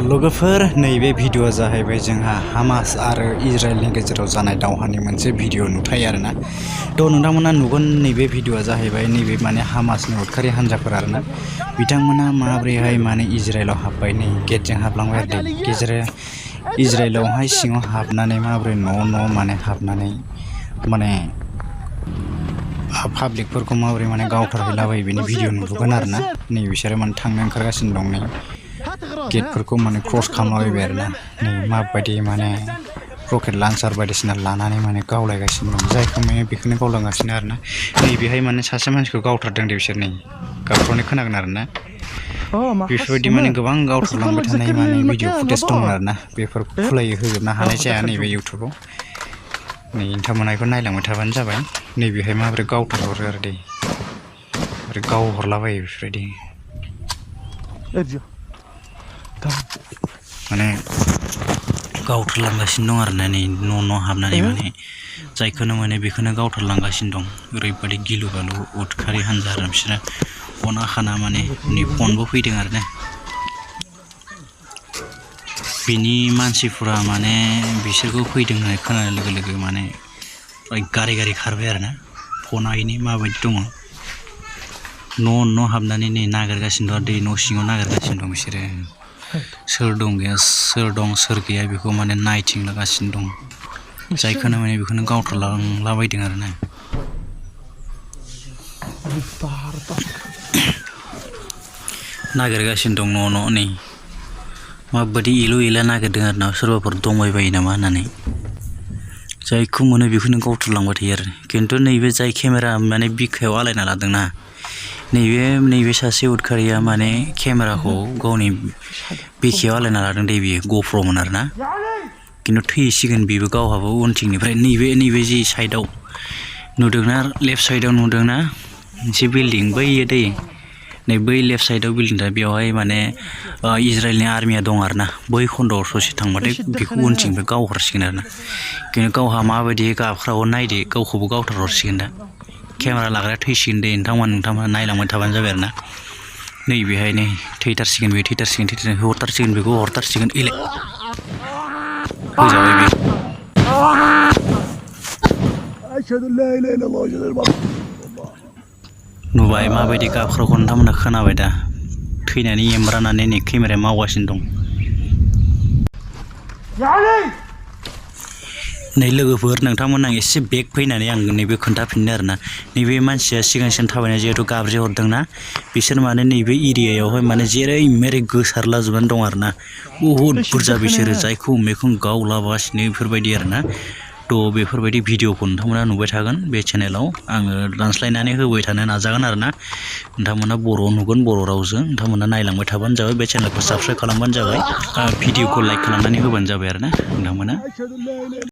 लोगोफोर नैबे भिडिअआ जाहैबाय जोंहा हामास आरो इजराइलनि गेजेराव जानाय दावहानि मोनसे भिडिअ नुथाय आरोना नोंथांमोना नुगोन नैबे भिडिअआ जाहैबाय नैबे माने हामासनि उदखारि हान्जाफोर आरोना बिथांमोना माब्रैहाय माने इजराइलाव हाबबाय नै गेटजों हाबलांबाय आरो इजराइलावहाय सिङाव हाबनानै माब्रै न' माने हाबनानै माने पाब्लिकफोरखौ माब्रै माने गावथारहैलाबायो बेनि भिडिअ नुगोन आरोना नै बिसोरो माने थांनो ओंखारगासिनो दं नै गेटफोरखौ माने क्रस खालामलाबायबाय आरोना नै माबायदि माने रकेट लान्चार बायदिसिना लानानै माने गावलायगासिनो दं जायखौ माने बेखौनो गावलांगासिनो आरोना नै बेहाय माने सासे मानसिखौ गावथारदों दे बिसोर नै गावख्रावनाय खोनागोन आरोना बेफोरबायदि माने गोबां गावथारलांबाय थानाय माने भिडिअ फुटेज दं आरोना बेफोरखौ खुलायै होजोबनो हानाय जाया नैबे इउटुबाव नै नोंथांमोना बेखौ नायलांबाय थाबानो जाबाय नैबेहाय माबोरै गावथारहरो आरो दै आरो गावहरलाबायो बेफोरबायदि माने गावथारलांगासिनो दं आरोना नै न' हाबनानै माने जायखौनो माने बेखौनो गावथारलांगासिनो दं ओरैबायदि गिलु बालु उदखारि हान्जा आरो बिसोरो फना खाना माने नै फनबो फैदों आरोना बिनि मानसिफोरा माने बिसोरखौ फैदों होननाय खोनानाय लोगो लोगो माने गारि खारबाय आरोना फना इनि माबायदि दङ न' हाबनानै नै नागिरगासिनो दं दै न' सिङाव नागिरगासिनो दं बिसोरो सोर दं सोर गैया बेखौ माने नायथिंलागासिनो दं जायखौनो माने बेखौनो गावथारलांलाबायदों आरोना नागिरगासिनो दं न' नै माबायदि इलु इला नागिरदों आरोना सोरबाफोर दंबायबायो नामा होननानै जायखौ मोनो बेखौनो गावथारलांबाय थायो आरो खिन्थु नैबे जाय केमेरा माने बिखायाव आलायना लादोंना नैबे सासे उदखारिया माने केमेराखौ गावनि बिखायाव आलायना लादों दे बियो ग'प्र'मोन आरोना खिन्थु थैसिगोन बेबो गावहाबो उनथिंनिफ्राय नैबे जि साइडआव नुदोंना लेफ्ट साइडआव नुदोंना मोनसे बिल्डिं बैयो दै नै बै लेफ्ट साइडआव बिल्डिं दा बेवहाय माने इजराइलनि आर्मिया दं आरोना बै खन्द'आव ससे थांबाथाय बेखौ उनथिंनिफ्राय गावहरसिगोन आरोना खिन्थु गावहा माबायदि गाबख्रावो नायदो गावखौबो गावथारहरसिगोन दा केमेरा लाग्राया थैसिगोन दे नोंथांमोना नायलांबाय थाबानो जाबाय आरोना नैबेहाय नै थैथारसिगोन हरथारसिगोन बेखौ हरथारसिगोन इले होजाबाय बे नुबाय माबायदि गाबख्रावखौ नोंथांमोना खोनाबाय दा थैनानै एमब्रानानै नै केमेराया मावगासिनो दं नै लोगोफोर नोंथांमोना एसे बेक फैनानै आं नैबे खोन्थाफिननो आरोना नैबे मानसिया सिगांसिन थाबायनाय जिहेतु गाबज्रि हरदोंना बिसोर माने नैबे एरियायावहाय माने जेरै मेरै गोसारलाजोबनानै दं आरोना बहुद बुरजा बिसोरो जायखौ मेखौ गावलाबासिनो बेफोरबायदि आरोना बेफोरबायदि भिडिअखौ नोंथांमोना नुबाय थागोन बे चेनेलाव आङो ट्रान्सलेटनानै होबाय थानो नाजागोन आरोना नोंथांमोना बर'आव नुगोन बर' रावजों नोंथांमोना नायलांबाय थाबानो जाबाय बे चेनेलखौ साबस्क्राइब खालामबानो जाबाय भिडिअखौ लाइक खालामनानै होबानो जाबाय आरोना नोंथांमोना